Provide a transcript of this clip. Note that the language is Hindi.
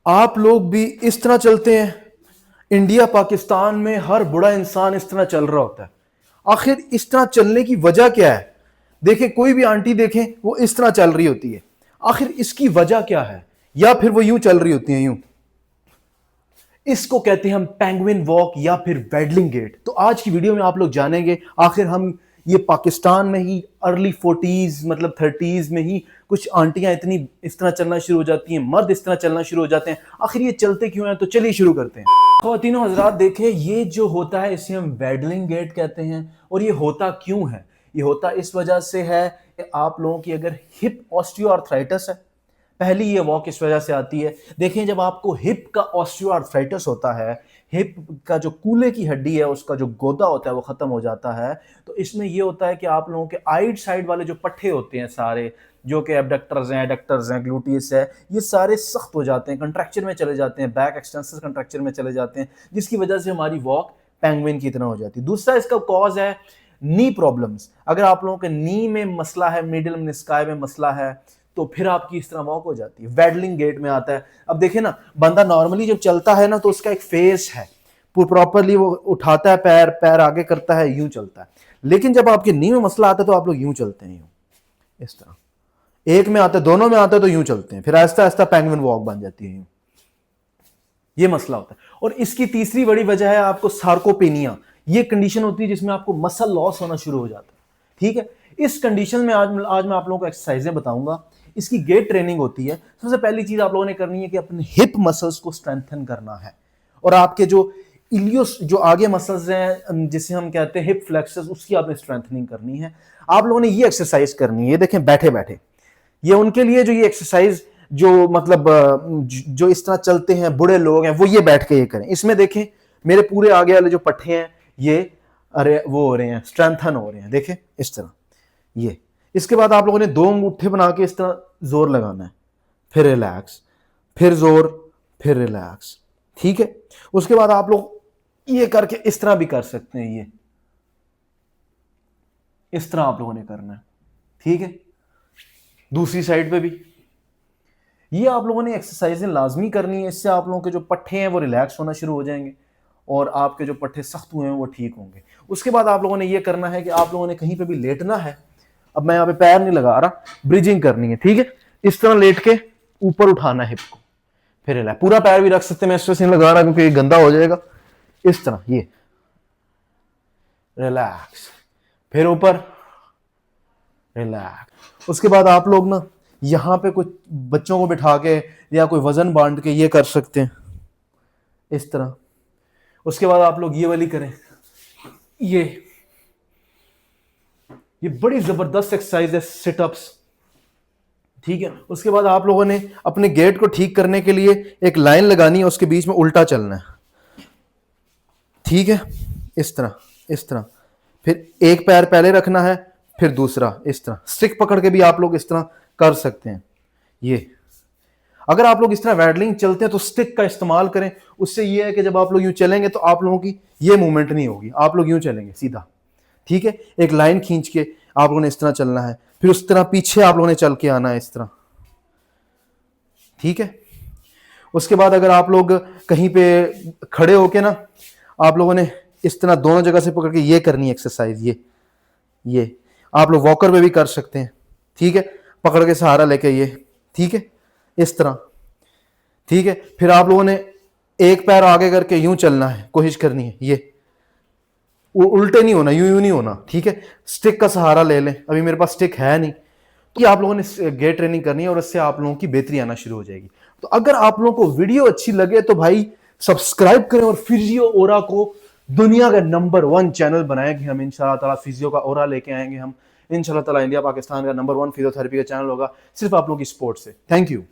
आप लोग भी इस तरह चलते हैं? इंडिया पाकिस्तान में हर बूढ़ा इंसान इस तरह चल रहा होता है। आखिर इस तरह चलने की वजह क्या है? देखें, कोई भी आंटी देखें, वो इस तरह चल रही होती है। आखिर इसकी वजह क्या है? या फिर वो यूं चल रही होती है, यूं। इसको कहते हैं हम पेंगुइन वॉक या फिर वेडलिंग गेट। तो आज की वीडियो में आप लोग जानेंगे आखिर हम ये पाकिस्तान में ही अर्ली 40s मतलब 30s में ही कुछ आंटियां इतनी इस तरह चलना शुरू हो जाती हैं, मर्द इस तरह चलना शुरू हो जाते हैं। आखिर ये चलते क्यों हैं? तो चलिए शुरू करते हैं। ख्वातीनो हजरात, देखें, ये जो होता है इसे हम वेडलिंग गेट कहते हैं। और ये होता क्यों है? ये होता इस वजह से है कि आप लोगों की अगर हिप ऑस्टियोआर्थराइटिस है, पहली ये वॉक इस वजह से आती है। देखें, जब आपको हिप का ऑस्टियोआर्थराइटिस होता है, हिप का जो कूल्हे की हड्डी है उसका जो गोदा होता है वो खत्म हो जाता है। तो इसमें ये होता है कि आप लोगों के आइड साइड वाले जो पट्टे होते हैं सारे, जो कि एबडक्टर्स हैं, ग्लूटियस है, ये सारे सख्त हो जाते हैं, कंट्रैक्चर में चले जाते हैं, बैक एक्सटेंसर कंट्रैक्चर में चले जाते हैं, जिसकी वजह से हमारी वॉक पेंगुइन की तरह हो जाती है। दूसरा इसका कॉज है नी प्रॉब्लम्स। अगर आप लोगों के नी में मसला है, मिडिल मेनिस्काई में मसला है, तो फिर आपकी इस तरह वॉक हो जाती है। वेडलिंग गेट में आता है। अब देखें ना, बंदा नॉर्मली जब चलता है ना तो उसका एक फेस है, प्रॉपरली वो उठाता है पैर, पैर आगे करता है, यूं चलता है। लेकिन जब आपके नी में मसला आता है तो आप लोग यूं चलते हैं, यूं, इस तरह। एक में आता है, दोनों में आता है तो यूं चलते हैं, फिर आहिस्ता आहिस्ता पेंगुइन वॉक बन जाती है, यूं। ये मसला होता है। और इसकी तीसरी बड़ी वजह है आपको सार्कोपेनिया। ये कंडीशन होती है जिसमें आपको मसल लॉस होना शुरू हो जाता है। ठीक है, इस कंडीशन में आज मैं आप लोगों को एक्सरसाइजें बताऊंगा। इसकी गेट ट्रेनिंग होती है। सबसे पहली चीज आप लोगों ने करनी है कि अपने हिप मसल्स को स्ट्रेंथन करना है, और आपके जो इलियोस जो आगे मसल्स हैं जिसे हम कहते हैं हिप फ्लेक्सस, उसकी आपने स्ट्रेंथनिंग करनी है। आप लोगों ने ये एक्सरसाइज करनी है, ये देखें बैठे बैठे। ये उनके लिए जो ये एक्सरसाइज जो मतलब जो इस तरह चलते हैं बूढ़े लोग हैं, वो ये बैठ के ये करें। इसमें देखें मेरे पूरे आगे वाले जो पट्टे हैं ये अरे वो हो रहे हैं, स्ट्रेंथन हो रहे हैं, देखें इस तरह ये। इसके बाद आप लोगों ने 2 अंगूठे बना के इस तरह जोर लगाना है, फिर रिलैक्स, फिर जोर, फिर रिलैक्स। ठीक है, उसके बाद आप लोग ये करके इस तरह भी कर सकते हैं, ये इस तरह आप लोगों ने करना है। ठीक है, दूसरी साइड पे भी ये आप लोगों ने एक्सरसाइजें लाजमी करनी है। इससे आप लोगों के जो पट्टे हैं वो रिलैक्स होना शुरू हो जाएंगे और आपके जो पट्टे सख्त हुए हैं वो ठीक होंगे। उसके बाद आप लोगों ने ये करना है कि आप लोगों ने कहीं पे भी लेटना है। अब मैं यहाँ पे पैर नहीं लगा रहा, ब्रिजिंग करनी है। ठीक है, इस तरह लेट के ऊपर उठाना है हिप को, फिर रिलैक्स। पूरा पैर भी रख सकते हैं, मैं स्ट्रेस नहीं लगा रहा क्योंकि ये गंदा हो जाएगा। इस तरह ये रिलैक्स, फिर ऊपर रिलैक्स। उसके बाद आप लोग ना यहां पे कुछ बच्चों को बिठा के या कोई वजन बांध के ये कर सकते हैं, इस तरह। उसके बाद आप लोग ये वाली करें, ये बड़ी जबरदस्त एक्सरसाइज है, सिटअप्स। ठीक है, उसके बाद आप लोगों ने अपने गेट को ठीक करने के लिए एक लाइन लगानी है, उसके बीच में उल्टा चलना है। ठीक है, इस तरह इस तरह, फिर एक पैर पहले रखना है, फिर दूसरा इस तरह। स्टिक पकड़ के भी आप लोग इस तरह कर सकते हैं। ये अगर आप लोग इस तरह वैडलिंग चलते हैं तो स्टिक का इस्तेमाल करें। उससे ये है कि जब आप लोग यूं चलेंगे तो आप लोगों की ये मूवमेंट नहीं होगी, आप लोग यूं चलेंगे सीधा। ठीक है, एक लाइन खींच के आप लोगों ने इस तरह चलना है, फिर उस तरह पीछे आप लोगों ने चल के आना है, इस तरह। ठीक है, उसके बाद अगर आप लोग कहीं पे खड़े होके ना, आप लोगों ने इस तरह दोनों जगह से पकड़ के ये करनी है एक्सरसाइज। ये आप लोग वॉकर में भी कर सकते हैं। ठीक है, पकड़ के सहारा लेके ये, ठीक है, इस तरह। ठीक है, फिर आप लोगों ने एक पैर आगे करके यूं चलना है, कोशिश करनी है, ये उल्टे नहीं होना, यूं नहीं होना। ठीक है, स्टिक का सहारा ले लें, अभी मेरे पास स्टिक है नहीं। कि आप लोगों ने गेट ट्रेनिंग करनी है और इससे आप लोगों की बेहतरी आना शुरू हो जाएगी। तो अगर आप लोगों को वीडियो अच्छी लगे तो भाई सब्सक्राइब करें और फिजियो ओरा को दुनिया का नंबर 1 चैनल बनाएंगे हम इंशाल्लाह ताला। फिजियो का ओरा लेके आएंगे हम इंशाल्लाह ताला। इंडिया पाकिस्तान का नंबर 1 फिजियोथेरेपी का चैनल होगा, सिर्फ आप लोग की सपोर्ट से। Thank you.